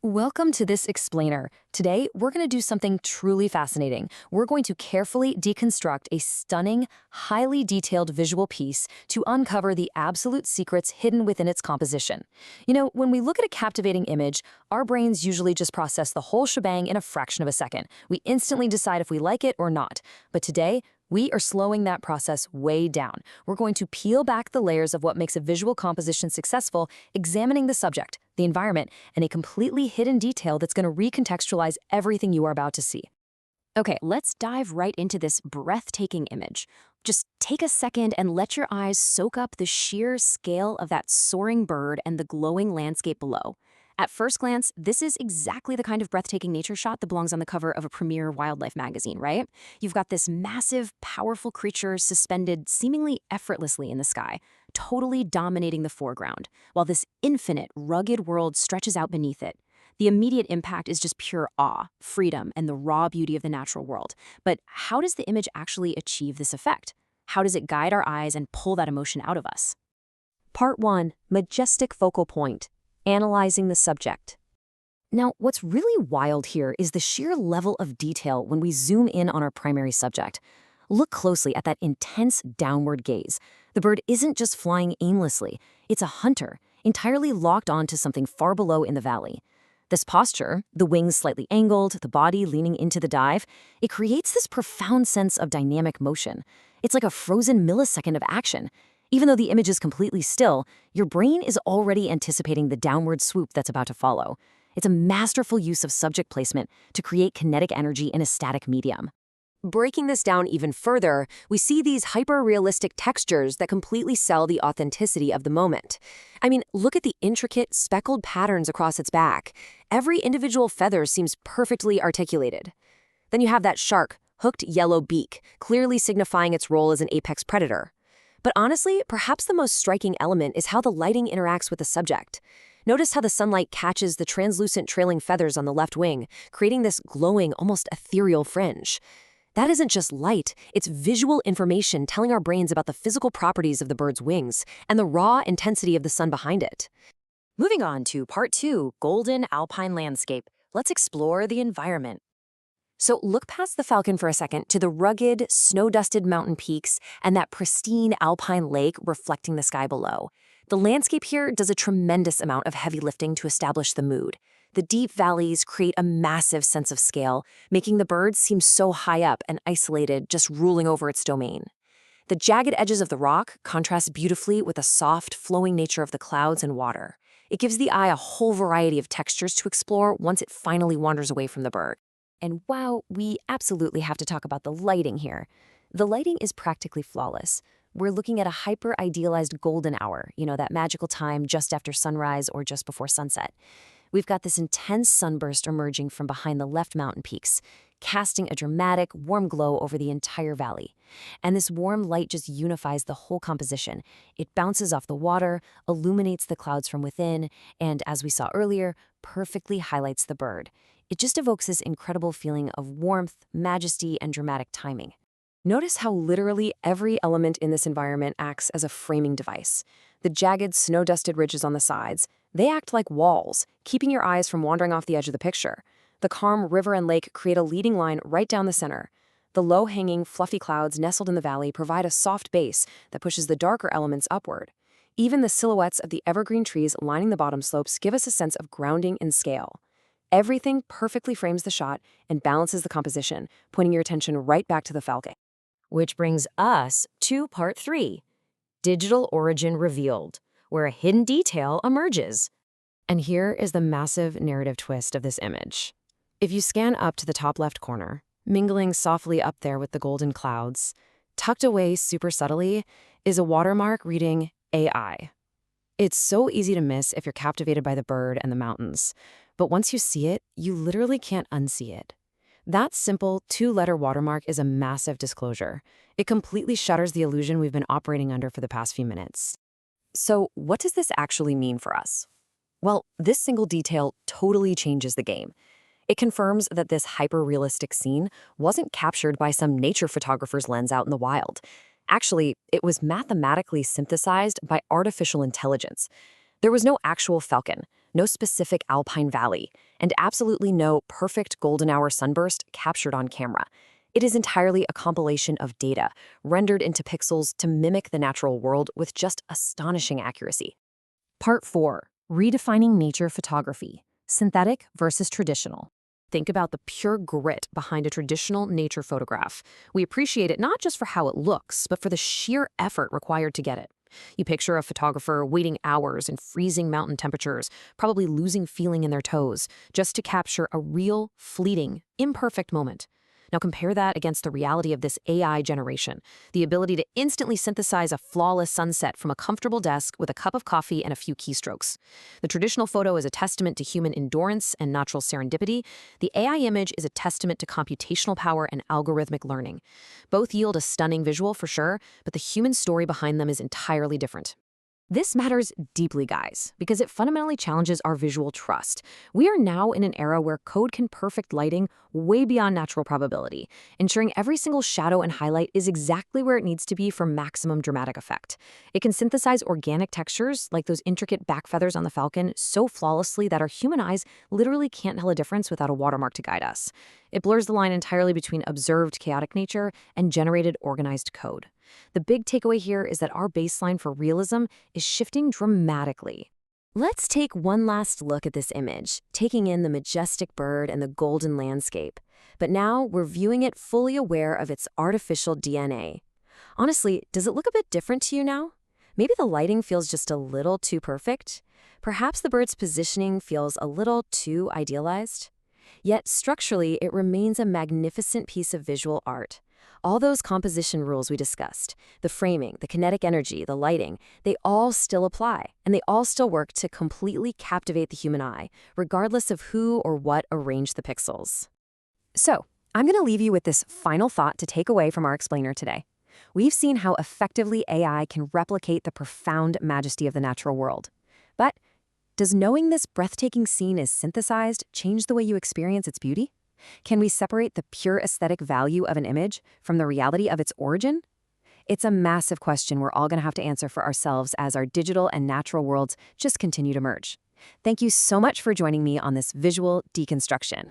Welcome to this explainer. Today, we're going to do something truly fascinating. We're going to carefully deconstruct a stunning, highly detailed visual piece to uncover the absolute secrets hidden within its composition. When we look at a captivating image, our brains usually just process the whole shebang in a fraction of a second. We instantly decide if we like it or not. But today, we are slowing that process way down. We're going to peel back the layers of what makes a visual composition successful, examining the subject, the environment, and a completely hidden detail that's going to recontextualize everything you are about to see. Okay, let's dive right into this breathtaking image. Just take a second and let your eyes soak up the sheer scale of that soaring bird and the glowing landscape below. At first glance, this is exactly the kind of breathtaking nature shot that belongs on the cover of a premier wildlife magazine, right? You've got this massive, powerful creature suspended seemingly effortlessly in the sky, totally dominating the foreground, while this infinite, rugged world stretches out beneath it. The immediate impact is just pure awe, freedom, and the raw beauty of the natural world. But how does the image actually achieve this effect? How does it guide our eyes and pull that emotion out of us? Part 1. Majestic Focal Point. Analyzing the subject. Now, what's really wild here is the sheer level of detail when we zoom in on our primary subject. Look closely at that intense downward gaze. The bird isn't just flying aimlessly. It's a hunter, entirely locked onto something far below in the valley. This posture, the wings slightly angled, the body leaning into the dive, it creates this profound sense of dynamic motion. It's like a frozen millisecond of action. Even though the image is completely still, your brain is already anticipating the downward swoop that's about to follow. It's a masterful use of subject placement to create kinetic energy in a static medium. Breaking this down even further, we see these hyper-realistic textures that completely sell the authenticity of the moment. I mean, look at the intricate, speckled patterns across its back. Every individual feather seems perfectly articulated. Then you have that shark, hooked yellow beak, clearly signifying its role as an apex predator. But honestly, perhaps the most striking element is how the lighting interacts with the subject. Notice how the sunlight catches the translucent trailing feathers on the left wing, creating this glowing, almost ethereal fringe. That isn't just light, it's visual information telling our brains about the physical properties of the bird's wings and the raw intensity of the sun behind it. Moving on to Part 2, Golden Alpine Landscape. Let's explore the environment. So look past the Falcon for a second to the rugged, snow-dusted mountain peaks and that pristine alpine lake reflecting the sky below. The landscape here does a tremendous amount of heavy lifting to establish the mood. The deep valleys create a massive sense of scale, making the bird seem so high up and isolated, just ruling over its domain. The jagged edges of the rock contrast beautifully with the soft, flowing nature of the clouds and water. It gives the eye a whole variety of textures to explore once it finally wanders away from the bird. And wow, we absolutely have to talk about the lighting here. The lighting is practically flawless. We're looking at a hyper-idealized golden hour, that magical time just after sunrise or just before sunset. We've got this intense sunburst emerging from behind the left mountain peaks, casting a dramatic, warm glow over the entire valley. And this warm light just unifies the whole composition. It bounces off the water, illuminates the clouds from within, and as we saw earlier, perfectly highlights the bird. It just evokes this incredible feeling of warmth, majesty, and dramatic timing. Notice how literally every element in this environment acts as a framing device. The jagged, snow-dusted ridges on the sides, they act like walls, keeping your eyes from wandering off the edge of the picture. The calm river and lake create a leading line right down the center. The low-hanging, fluffy clouds nestled in the valley provide a soft base that pushes the darker elements upward. Even the silhouettes of the evergreen trees lining the bottom slopes give us a sense of grounding and scale. Everything perfectly frames the shot and balances the composition, pointing your attention right back to the Falcon. Which brings us to Part 3, Digital Origin Revealed, where a hidden detail emerges. And here is the massive narrative twist of this image. If you scan up to the top left corner, mingling softly up there with the golden clouds, tucked away super subtly, is a watermark reading AI. It's so easy to miss if you're captivated by the bird and the mountains. But once you see it, you literally can't unsee it. That simple two-letter watermark is a massive disclosure. It completely shutters the illusion we've been operating under for the past few minutes. So what does this actually mean for us? Well, this single detail totally changes the game. It confirms that this hyper-realistic scene wasn't captured by some nature photographer's lens out in the wild. Actually, it was mathematically synthesized by artificial intelligence. There was no actual falcon, no specific alpine valley, and absolutely no perfect golden hour sunburst captured on camera. It is entirely a compilation of data, rendered into pixels to mimic the natural world with just astonishing accuracy. Part 4. Redefining nature photography. Synthetic versus traditional. Think about the pure grit behind a traditional nature photograph. We appreciate it not just for how it looks, but for the sheer effort required to get it. You picture a photographer waiting hours in freezing mountain temperatures, probably losing feeling in their toes, just to capture a real, fleeting, imperfect moment. Now compare that against the reality of this AI generation, the ability to instantly synthesize a flawless sunset from a comfortable desk with a cup of coffee and a few keystrokes. The traditional photo is a testament to human endurance and natural serendipity. The AI image is a testament to computational power and algorithmic learning. Both yield a stunning visual for sure, but the human story behind them is entirely different. This matters deeply, guys, because it fundamentally challenges our visual trust. We are now in an era where code can perfect lighting way beyond natural probability, ensuring every single shadow and highlight is exactly where it needs to be for maximum dramatic effect. It can synthesize organic textures, like those intricate back feathers on the Falcon, so flawlessly that our human eyes literally can't tell a difference without a watermark to guide us. It blurs the line entirely between observed chaotic nature and generated organized code. The big takeaway here is that our baseline for realism is shifting dramatically. Let's take one last look at this image, taking in the majestic bird and the golden landscape. But now we're viewing it fully aware of its artificial DNA. Honestly, does it look a bit different to you now? Maybe the lighting feels just a little too perfect? Perhaps the bird's positioning feels a little too idealized? Yet structurally, it remains a magnificent piece of visual art. All those composition rules we discussed, the framing, the kinetic energy, the lighting, they all still apply, and they all still work to completely captivate the human eye, regardless of who or what arranged the pixels. So, I'm going to leave you with this final thought to take away from our explainer today. We've seen how effectively AI can replicate the profound majesty of the natural world. But does knowing this breathtaking scene is synthesized change the way you experience its beauty? Can we separate the pure aesthetic value of an image from the reality of its origin? It's a massive question we're all going to have to answer for ourselves as our digital and natural worlds just continue to merge. Thank you so much for joining me on this visual deconstruction.